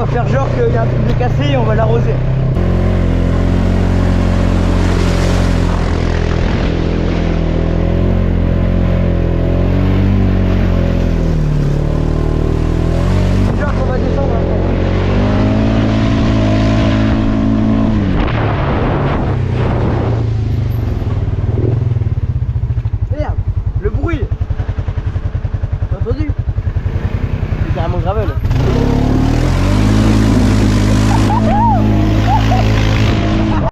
va faire genre qu'il y a un truc de cassé et on va l'arroser. Déjà qu'on va descendre merde, le bruit. T'as entendu? C'est carrément gravel.